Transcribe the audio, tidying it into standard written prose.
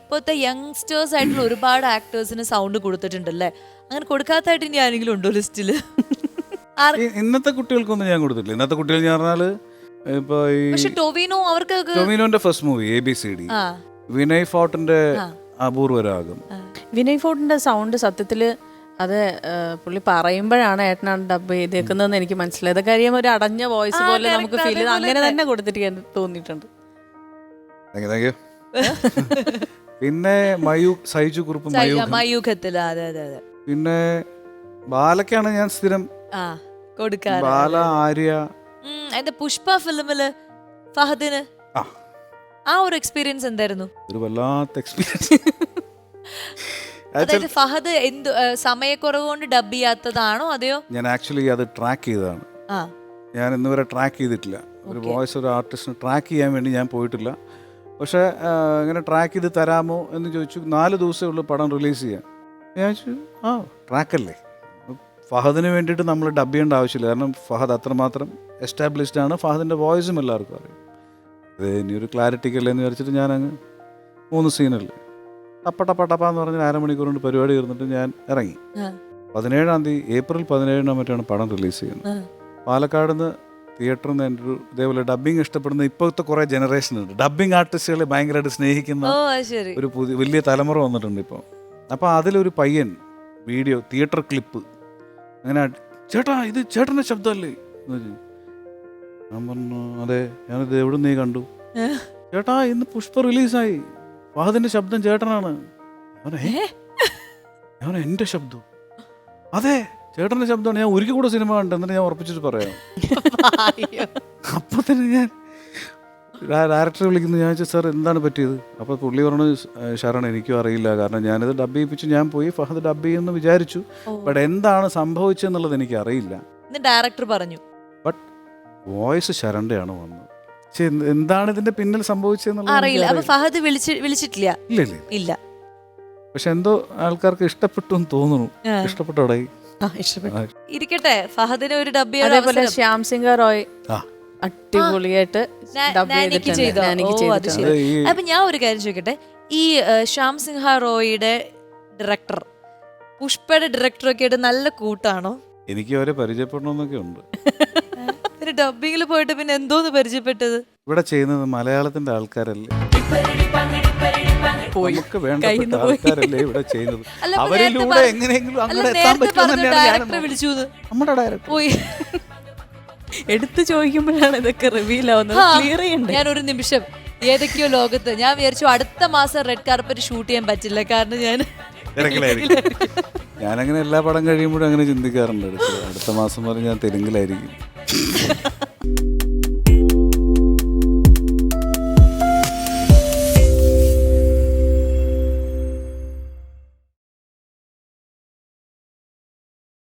ഇപ്പോഴത്തെ യങ്സ്റ്റേഴ്സ് ആയിട്ടുള്ള ഒരുപാട് ആക്ടേഴ്സിന് സൗണ്ട് കൊടുത്തിട്ടുണ്ടല്ലേ? അങ്ങനെ കൊടുക്കാത്തായിട്ട് ഇനി ആരെങ്കിലും ഉണ്ടോ ലിസ്റ്റില്? ഇന്നത്തെ കുട്ടികൾക്കൊന്നും ഞാൻ കൊടുത്തിട്ടില്ല. ഇന്നത്തെ കുട്ടികൾ ഞാൻ പറഞ്ഞാല് ഇപ്പൊ ഈ പക്ഷെ ടൊവിനോ അവർക്ക് ടൊവിനോന്റെ ഫസ്റ്റ് മൂവി ABCD, വിനയ് ഫോർട്ടിന്റെ അപൂർവരാഗം. വിനയ് ഫോർട്ടിന്റെ സൗണ്ട് സത്യത്തില് അത് പുള്ളി പറയുമ്പോഴാണ് ഏട്ടനാണ് ഡബ് ചെയ്തേക്കുന്നതെന്ന് എനിക്ക് മനസ്സിലായത്. കാര്യം ഒരു അടഞ്ഞ വോയിസ് പോലെ നമുക്ക് ഫീൽ ചെയ്ത് അങ്ങനെ തന്നെ കൊടുത്തിട്ട് തോന്നിയിട്ടുണ്ട്. പിന്നെ സൈജു കുറുപ്പ് മയൂഖത്തില്. അതെ അതെ അതെ. പിന്നെ ബാലക്കാണ് ഞാൻ സ്ഥിരം കൊടുക്കാറ്. ബാല, ആര്യ. എന്റെ പുഷ്പ ഫിലിമില് ഫഹദിന് ആ ഒരു എക്സ്പീരിയൻസ് എന്തായിരുന്നു? ഒരു വല്ലാത്ത എക്സ്പീരിയൻസ്. അതായത് ഫഹദ് എന്ത് സമയക്കുറവ് കൊണ്ട് ഡബ് ചെയ്യാത്തതാണോ അതെയോ? ഞാൻ ആക്ച്വലി അത് ട്രാക്ക് ചെയ്തതാണ്. ഞാൻ ഇന്നുവരെ ട്രാക്ക് ചെയ്തിട്ടില്ല. ഒരു വോയിസ് ഒരു ആർട്ടിസ്റ്റിന് ട്രാക്ക് ചെയ്യാൻ വേണ്ടി ഞാൻ പോയിട്ടില്ല. പക്ഷേ ഇങ്ങനെ ട്രാക്ക് ചെയ്ത് തരാമോ എന്ന് ചോദിച്ചു. 4 ദിവസമേ ഉള്ളൂ പടം റിലീസ് ചെയ്യാൻ. ഞാൻ ചോദിച്ചു ട്രാക്കല്ലേ, ഫഹദിന് വേണ്ടിയിട്ട് നമ്മൾ ഡബ് ചെയ്യേണ്ട ആവശ്യമില്ല. കാരണം ഫഹദ് അത്രമാത്രം എസ്റ്റാബ്ലിഷ്ഡ് ആണ്. ഫഹദിൻ്റെ വോയിസും എല്ലാവർക്കും അറിയാം. ഇത് ഇനിയൊരു ക്ലാരിറ്റിക്കല്ലേ എന്ന് വിചാരിച്ചിട്ട് ഞാനങ്ങ് 3 സീനല്ലേ ടപ്പ എന്ന് പറഞ്ഞാൽ 1/2 മണിക്കൂർ കൊണ്ട് പരിപാടി തീർന്നിട്ട് ഞാൻ ഇറങ്ങി. 17-ാം തീയതി ഏപ്രിൽ 17-ാം മറ്റാണ് പടം റിലീസ് ചെയ്യുന്നത്. പാലക്കാട് നിന്ന് തിയേറ്ററിൽ നിന്ന് എൻ്റെ ഒരു ഇതേപോലെ ഡബ്ബിങ് ഇഷ്ടപ്പെടുന്ന ഇപ്പോഴത്തെ കുറേ ജനറേഷൻ ഉണ്ട്. ഡബ്ബിങ് ആർട്ടിസ്റ്റുകളെ ഭയങ്കരമായിട്ട് സ്നേഹിക്കുന്ന ഒരു വലിയ തലമുറ വന്നിട്ടുണ്ട് ഇപ്പോൾ. അപ്പോൾ അതിലൊരു പയ്യൻ വീഡിയോ തിയേറ്റർ ക്ലിപ്പ് അങ്ങനെ, ചേട്ടാ ഇത് ചേട്ടൻ്റെ ശബ്ദമല്ലേ എന്ന് ചോദിച്ചു. ഞാൻ പറഞ്ഞു അതെ, ഞാനിത് എവിടെ നീ കണ്ടു? ചേട്ടാ ഇന്ന് പുഷ്പ റിലീസായി, ഫഹദിന്റെ ശബ്ദം ചേട്ടനാണ്. ഞാൻ എൻ്റെ ശബ്ദം? അതെ ചേട്ടൻ്റെ ശബ്ദമാണ്. ഞാൻ ഒരിക്കൽ കൂടെ സിനിമ കണ്ടു, എന്നിട്ട് ഞാൻ ഉറപ്പിച്ചിട്ട് പറയാം. അപ്പോൾ തന്നെ ഞാൻ ഡയറക്ടറെ വിളിക്കുന്നു. ഞാൻ ചോദിച്ചു സാർ എന്താണ് പറ്റിയത്? അപ്പോൾ പുള്ളി പറഞ്ഞു ശരൺ എനിക്കും അറിയില്ല, കാരണം ഞാനിത് ഡബ് ചെയ്യിപ്പിച്ചു, ഞാൻ പോയി ഫഹദ് ഡബ് ചെയ്യുമെന്ന് വിചാരിച്ചു, ബട്ട് എന്താണ് സംഭവിച്ചെന്നുള്ളത് എനിക്ക് അറിയില്ല. ഡയറക്ടർ പറഞ്ഞു ബട്ട് വോയിസ് ശരണ്റെയാണ് വന്നത്. പക്ഷെ എന്താണ് ഇതിന്റെ പിന്നിൽ സംഭവിച്ചതെന്നുള്ളത് അറിയില്ല. ഫഹദ് വിളിച്ചിട്ടില്ല. ഇല്ല. പക്ഷെ എന്തോ ആൾക്കാർക്ക് ഇഷ്ടപ്പെട്ടു എന്ന് തോന്നുന്നു. ഇഷ്ടപ്പെട്ടോടെ ഇരിക്കട്ടെ. ഫഹദിന് ഒരു ഡബ് അതേപോലെ ശ്യാം സിംഗ് റോയ് അടിപൊളിയായിട്ട് ചെയ്തു. അപ്പൊ ഞാൻ ഒരു കാര്യം ചോദിക്കട്ടെ, ഈ ശ്യാം സിംഹ റോയിയുടെ ഡയറക്ടർ പുഷ്പയുടെ ഡയറക്ടറൊക്കെ ആയിട്ട് നല്ല കൂട്ടാണോ? എനിക്ക് അവരെ പരിചയപ്പെടണമെന്നൊക്കെ ഉണ്ട്. ഡബിങ്ങിൽ പോയിട്ട് പിന്നെ എന്തോന്ന് പരിചയപ്പെട്ടത്? ഇവിടെ ചെയ്യുന്നത് മലയാളത്തിന്റെ ആൾക്കാരല്ലേ, നമുക്ക് വേണ്ടപ്പെട്ട ആൾക്കാരല്ലേ ഇവിടെ ചെയ്യുന്നത്. അവരിലൂടെ എങ്ങനെയെങ്കിലും അങ്ങനെ എത്താൻ പറ്റുമെന്ന് വിളിച്ചു നമ്മുടെ ഡയറക്ടർ പോയി എടുത്തു ചോദിക്കുമ്പോഴാണ് ഇതൊക്കെ റിവീൽ ആവുന്നത്. ക്ലിയർ ചെയ്യണ്ടേ? ഞാനൊരു നിമിഷം ഏതൊക്കെയോ ലോകത്ത് ഞാൻ വിചാരിച്ചു അടുത്ത മാസം റെഡ് കാർപ്പറ്റ് ഷൂട്ട് ചെയ്യാൻ പറ്റില്ല, കാരണം ഞാനങ്ങനെ എല്ലാ പടം കഴിയുമ്പോഴും അങ്ങനെ ചിന്തിക്കാറുണ്ട്. അടുത്ത മാസം വരെ ഞാൻ തെലുങ്കിലായിരിക്കും.